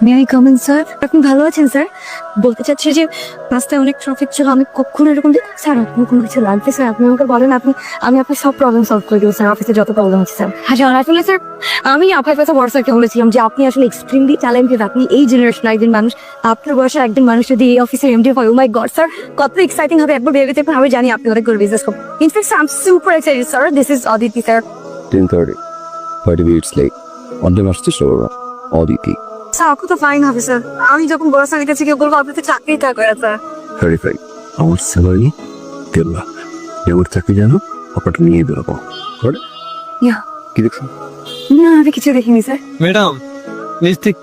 May I come in sir? আপনি ভালো আছেন স্যার? বলতে চাচ্ছি যে রাস্তায় অনেক ট্রাফিক ছিল, আমি কখনো এরকম স্যার আপনার কোনো কিছু লাগবে স্যার? আপনি আমাকে বলেন, আমি আপনার সব প্রবলেম সলভ করে দেবো স্যার। অফিসে যত প্রবলেম হচ্ছে স্যার। হ্যাঁ আসলে স্যার আমি আপনার কাছে হোয়াটসঅ্যাপে বলেছিলাম যে আপনি আসলে এক্সট্রিমলি ট্যালেন্টেড, আপনি এই জেনারেশনের একজন মানুষ, আপনার বয়সের একজন মানুষ যদি এই অফিসের এমডি হয়, ও মাই গড স্যার কত এক্সাইটিং হবে একবার ভেবে দেখুন। আমি জানি আপনি অনেক করে বিজনেস করবেন। In fact I am super excited sir. This is Aditi sir. 10:30 30 minutes late on the master শোরা অদিতি স্যার আপনি তো ফাইন হবে স্যার। আমি যখন বড় স্যারের কাছে গিয়ে বলবো আপনি তো চাকরি থাকবে স্যার। ভেরিফাই আমার স্যালারি 3 লাখ এবার চাকরি জানো অপারটা নিয়ে বেরোবো করে ইয়া কি দেখছো না আমি কিছু দেখিনি স্যার। ম্যাডাম নিশ্চিত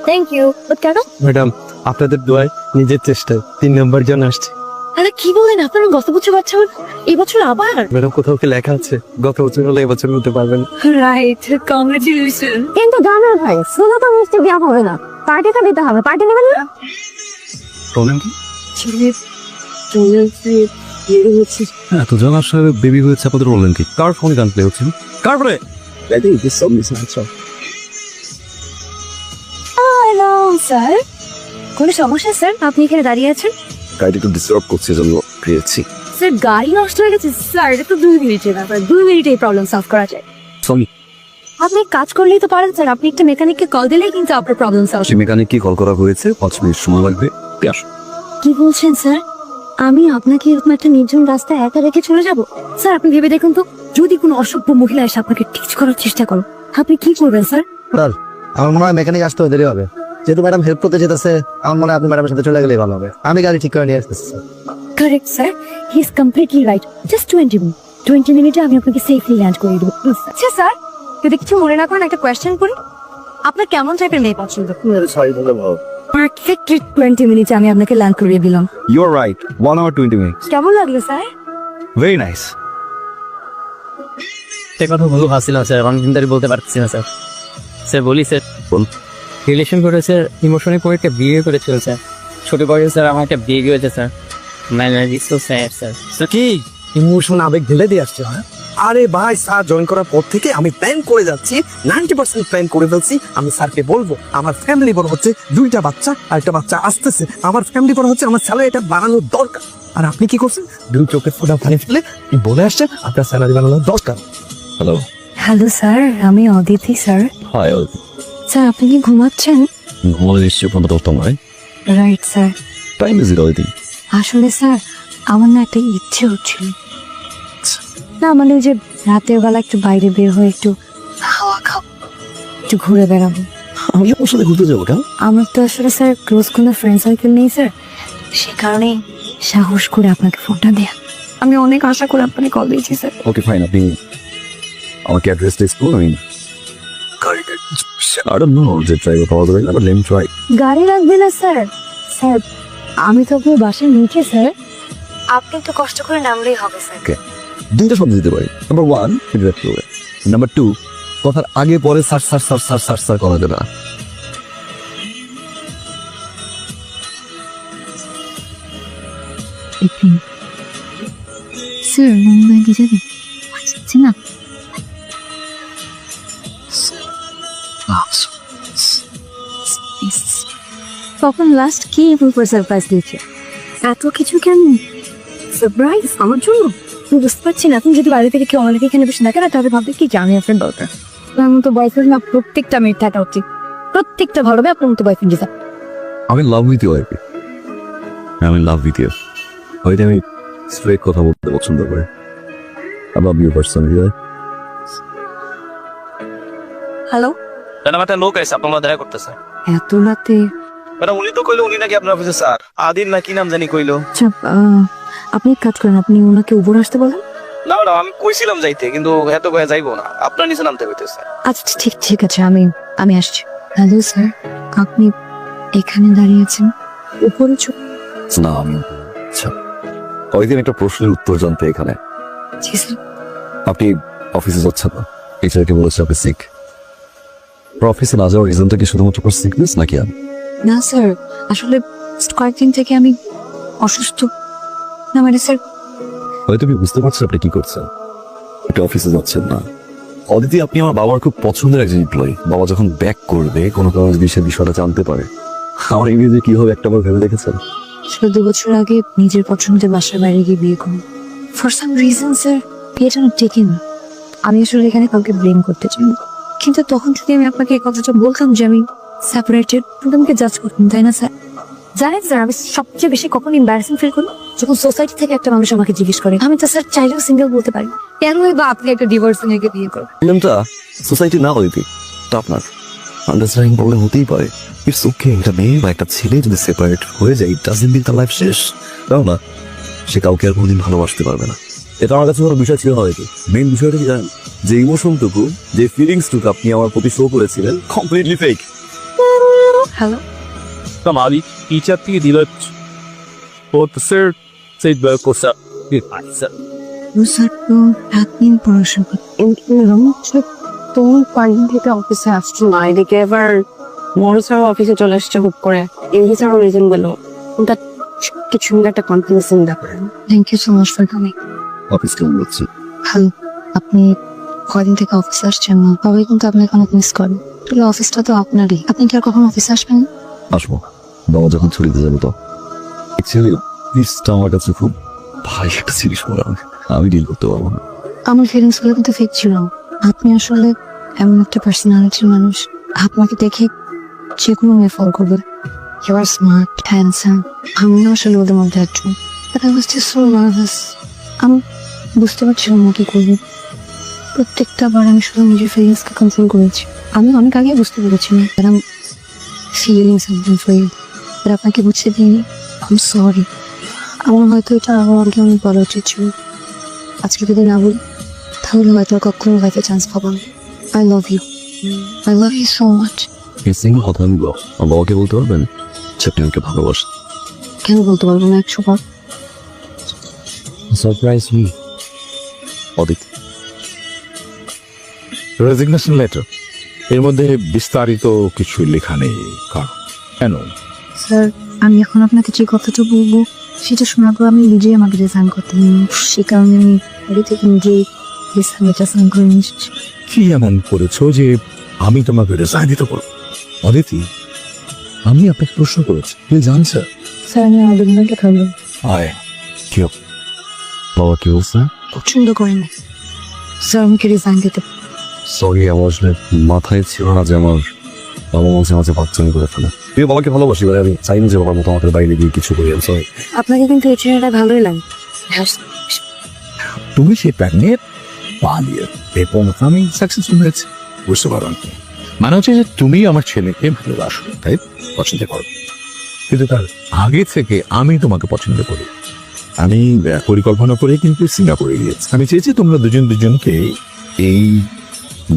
থ্যাংক ইউ। বাট কেন? ম্যাডাম আপনাদের দোয়ায় নিজের চেষ্টায় 3 নম্বর জন আসছে। আরে কি বলেন, আপনারা গত বছর বাচ্চা হন, এই বছর আবার? ম্যাডাম কোথাও কি লেখা আছে গত বছর হলে এবছর হতে পারবেন? Right, congratulation. কিন্তু জানার ভাই শুধু তো মিষ্টি দেওয়া হবে না, পার্টিটা দিতে হবে। পার্টি নেবেন না? প্রবলেম কি হ্যাঁ তো জন আসলে বেবি হয়েছে আপনাদের বললেন কি? কার ফোনে গান প্লে হচ্ছে? কার ফোনে? I think this song is not so hello sir, কোনো সমস্যা স্যার? আপনি এখানে দাঁড়িয়ে আছেন? গাড়ি একটু ডিস্টার্ব করছে জন্য পেয়েছি স্যার গাড়ি নষ্ট হয়ে গেছে স্যার, এটা তো 2 মিনিটের ব্যাপার, 2 মিনিটে এই প্রবলেম সলভ করা যায়। সরি আপনি কাজ করলেই তো পারেন স্যার, আপনি একটা মেকানিককে কল দিলেই কিন্তু আপনার প্রবলেম সলভ। সেই মেকানিক কি কল করা হয়েছে 5 মিনিট সময় লাগবে আসো কি বলছেন স্যার? আমি আপনাকে এরকম একটা নির্জন রাস্তায় একা রেখে চলে যাব? স্যার আপনি ভেবে দেখুন তো, যদি কোনো অসভ্য মহিলা এসে আপনাকে টিচ করার চেষ্টা করো, আপনি কি করবেন স্যার? আমার মনে হয় মেকানিক আসতে দেরি হবে। যেহেতু ম্যাডাম হেল্প করতে যেতেছে, আমার মনে হয় আপনি ম্যাডামের সাথে চলে গেলেই ভালো হবে। আমি গাড়ি ঠিক করে নিয়ে আসতেছি। Correct sir, he is completely right. Just 20 মিনিটে আমি আপনাকে সেফলি ল্যান্ড করে দেবো। আচ্ছা স্যার, যদি কিছু মনে না করেন একটা কোয়েশ্চেন করি, আপনার কেমন টাইপের মেয়ে পছন্দ? সরি বলে ভালো। পারফেক্ট 20 মিনিটে আমি আপনাকে ল্যান্ড করিয়ে দিলাম। You are right 1 hour 20 minutes কেমন লাগলো স্যার? ভেরি নাইস সে কথা বলবো ভাবছিলাম স্যার, অনেকদিন ধরে বলতে পারতেছি না স্যার। স্যার বলি স্যার, বল রিলেশন করে স্যার, ইমোশনে পরে একটা বিয়ে করেছিল স্যার। ছোট বয়সে স্যার আমার একটা বিয়ে হয়েছে স্যার। সো স্যার স্যার কি ইমোশন আবেগ ঢেলে দিয়ে আসছে? হ্যাঁ আরে ভাই, স্যার জয়েন করার পর থেকে আমি প্ল্যান করে যাচ্ছি, 90% প্ল্যান করে ফেলছি। আমি স্যারকে বলবো আমার ফ্যামিলি বড় হচ্ছে, 2টা বাচ্চা আর একটা বাচ্চা আসতেছে, আমার ফ্যামিলি বড় হচ্ছে, আমার স্যালারি এটা বাড়ানোর দরকার। আর আপনি কি করছেন? 2 চোখের ফোঁটা পানি ফেলে বলে আসছেন আপনার স্যালারি বাড়ানোর দরকার। হ্যালো হ্যালো স্যার, আমি অদিতি স্যার। হাই স্যার আপনি কি ঘুমাচ্ছেন? ঘুমালে নিশ্চয়ই ফোনটা ধরতাম নয় right sir. Time is it Aditi আসলে স্যার আমার না একটা ইচ্ছে হচ্ছিল, না মানে ওই যে রাতের বেলা একটু বাইরে বের হয়ে একটু হাওয়া খাবো, একটু ঘুরে বেড়াবো। আমি ওর সাথে ঘুরতে যাবো কেন? আমার তো আসলে স্যার ক্লোজ কোনো ফ্রেন্ড সার্কেল নেই স্যার, সে কারণে সাহস করে আপনাকে ফোনটা দেয়া। আমি অনেক আশা করে আপনাকে কল দিয়েছি স্যার। ওকে ফাইন আপনি আমাকে অ্যাড্রেস টেক্সট করুন। আমি I don't know যে ড্রাইভার পাওয়া যাবে না, বাট লেট মি ট্রাই। গাড়ি লাগবে না স্যার। স্যার আমি তো আপনার বাসার নিচে স্যার, আপনি একটু কষ্ট করে নামলেই হবে স্যার। দুইটা শব্দ দিতে পারি। নাম্বার 1 ফিডব্যাক করবে, নাম্বার 2 কথার আগে পরে সার সার সার সার সার সার করা যাবে না। স্যার মুম্বাই যাবে আচ্ছা না? তখন লাস্ট কি উপর সারপ্রাইজ দিয়েছে? এত কিছু কেন সারপ্রাইজ আমার জন্য? আমি বুঝতে পারছি না। আপনি যদি বাইরে থেকে কেউ আমাদেরকে এখানে বসে না কেন, তাহলে ভাববে কি জানি আপনার দরকার। আপনার মতো বয়ফ্রেন্ড না প্রত্যেকটা মেয়ের থাকা উচিত, প্রত্যেকটা ভালো হবে আপনার মতো বয়ফ্রেন্ড যেটা। আমি লাভ উইথ ইউ আইপি, আমি লাভ উইথ ইউ। হয়তো আমি স্ট্রেট কথা বলতে পছন্দ করি। I love you personally. Hello, madam একটা লোক আছে আপনার দেখা করতেছে। এত রাতে? ম্যাডাম উনি তো কইলো উনি নাকি আপনার অফিসে স্যার আদিন না কি নাম জানি কইলো। আচ্ছা আপনি এক কাজ করেন, আপনি ওনাকে উপর আসতে বলেন। না ম্যাডাম আমি কইছিলাম যাইতে, কিন্তু এত কয়ে যাইবো না, আপনার নিচে নামতে হইতেছে। আচ্ছা ঠিক আছে, আমি আসছি। হ্যালো স্যার, আপনি এখানে দাঁড়িয়ে আছেন, উপরে না আমি আচ্ছা কয়েকদিন একটা প্রশ্নের উত্তর জানতে এখানে। জি স্যার। আপনি অফিসে যাচ্ছেন না, এইচআরকে বলেছে আপনি সিক। অফিসে না যাওয়ার রিজনটা কি শুধুমাত্র সিকনেস নাকি? আমি না স্যার, আসলে কয়েকদিন থেকে আমি অসুস্থ। না মানে স্যার, হয়তো আমি বুঝতে পারছি আপনি কি করছেন। আপনি অফিসে যাচ্ছেন না, অদিতি, আপনি আমার বাবার খুব পছন্দের একজন এমপ্লয়ি। বাবা যখন ব্যাক করবে কোনো কারণে যদি সে বিষয়টা জানতে পারে, আমার ইংরেজি কি হবে একটা বার ভেবে দেখেছেন? 14 বছর আগে নিজের পছন্দের বাসার বাইরে গিয়ে বিয়ে করুন। ফর সাম রিজন স্যার বিয়েটা না টেকে না। আমি আসলে এখানে কাউকে ব্লেম করতে চাই না, কিন্তু তখন যদি আমি আপনাকে এই কথাটা বলতাম যে আমি সেপারেটেড, কিন্তু আমাকে জাজ করতেন, তাই না স্যার? জানেন স্যার, আমি সবচেয়ে বেশি কখন এম্বারাসিং ফিল করি? যখন সোসাইটি থেকে একটা মানুষ আমাকে জিজ্ঞেস করে। আমি তো স্যার চাইলেও সিঙ্গেল বলতে পারি, কেনই বা আপনি একটা ডিভোর্স নিয়ে বিয়ে করো? প্রবলেমটা সোসাইটি না অদিতি, তা আপনার আন্ডারস্ট্যান্ডিং প্রবলেম হতেই পারে। ইটস ওকে, একটা মেয়ে বা একটা ছেলে যদি সেপারেট হয়ে যায়, ডাজন্ট মিন তার লাইফ শেষ, তাও না সে কাউকে আর কোনোদিন ভালোবাসতে পারবে না। এটা আমার কাছে কোনো বিষয় ছিল না হয়তো। মেইন বিষয়টা কি জানেন? যে ইমোশনটুকু, যে ফিলিংসটুকু আপনি আমার প্রতি শো করেছিলেন, completely fake. Hello Tamari, teacher থেকে দিল স্যার সেই কোর্সটা স্যার, তো আপনি পড়াশোনা তুমি কয়েকদিন থেকে অফিসে আসছো না, এদিকে এবার বড় স্যার অফিসে চলে আসছে হুট করে। এমনি স্যারও রিজন বললো, ওটা কিছু মিলে একটা কনফিউশন ব্যাপার। Thank you so much for coming. Office কেমন হচ্ছে? হ্যালো, আপনি কয়দিন থেকে অফিসে আসছেন না? সবাই কিন্তু আপনাকে অনেক মিস করে। তাহলে অফিসটা তো আপনারই, আপনি কি আর কখন অফিসে আসবেন? আসবো, বাবা যখন ছুটিতে যাবো তো। অ্যাকচুয়ালি প্লিজটা আমার কাছে খুব ভাই একটা সিরিজ মনে হয়, আমি ডিল করতে পারবো না। আমার ফিলিংস গুলো কিন্তু ফেক ছিল। আপনি আসলে এমন একটা পার্সোনালিটির মানুষ, আপনাকে দেখে যে কোনো মেয়ে ফলো করবে। You are smart, handsome. আমিও আসলে ওদের মধ্যে একজন। But I was just so nervous. আমি বুঝতে পারছিলাম না কি করবো। প্রত্যেকটা বার আমি শুধু নিজের ফিলিংসকে কন্ট্রোল করেছি। আমি অনেক আগে বুঝতে পেরেছিলাম that I'm feeling something for you, but আপনাকে বুঝতে দিইনি। I'm sorry. আমার হয়তো এটা আরো আগে আমি বলা উচিত ছিল। আজকে যদি না বলি তাহলে হয়তো আর কখনো লাইফে চান্স পাবো না। I love you, I love you so much. এই সিঙ্গল কথা আমি আমার বাবাকে বলতে পারবেন যে আপনি আমাকে ভালোবাসেন? কেন বলতে পারবো না 100 বার? Surprise me. Aditi, resignation letter, এর মধ্যে বিস্তারিত কিছু লেখা নেই। কারণ কেন? স্যার, আমি এখন আপনাকে যে কথাটা বলবো সেটা শোনার পর আমি নিজেই আমাকে রিজাইন করতে নিই। সে কারণে আমি আগে থেকে নিজেই রিজাইন করে নিয়ে এসেছি। কি এমন করেছো যে আমি তোমাকে রেজাইন দিতে পারবো? অদিতি, আমি আপনাকে প্রশ্ন করেছি, তুই জানছ? স্যার, আমি আমাদের মধ্যে খাবো। আয়, কি হবে? বাবা কি বলছে? পছন্দ করে না স্যার, আমাকে রিজাইন দিতে। সরি, আমার আসলে মাথায় ছিল না যে আমার বাবা মাঝে মাঝে বাচ্চামি করে ফেলে। তুই বাবাকে ভালোবাসি, আমি চাই না যে বাবার মতো আমাদের বাইরে গিয়ে কিছু করি। সরি। আপনাকে কিন্তু এই ছেলেটা ভালোই লাগে। তুমি সেই প্যানেট পালিয়ে এবং আমি সাকসেসফুল হয়েছি, বুঝতে পারো? মানে হচ্ছে যে তুমি আমার ছেলেকে ভালোবাসো, তাই পছন্দ করো, কিন্তু তার আগে থেকে আমি তোমাকে পছন্দ করি। আমি পরিকল্পনা করে কিন্তু সিঙ্গাপুরে গিয়েছি। আমি চেয়েছি তোমরা দুজন দুজনকে এই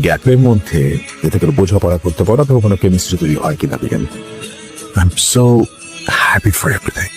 গ্যাপের মধ্যে যাতে করে বোঝাপড়া করতে পারো, তো কোনো কেমিস্ট্রি তৈরি হয় কিনা। I am so happy for everything.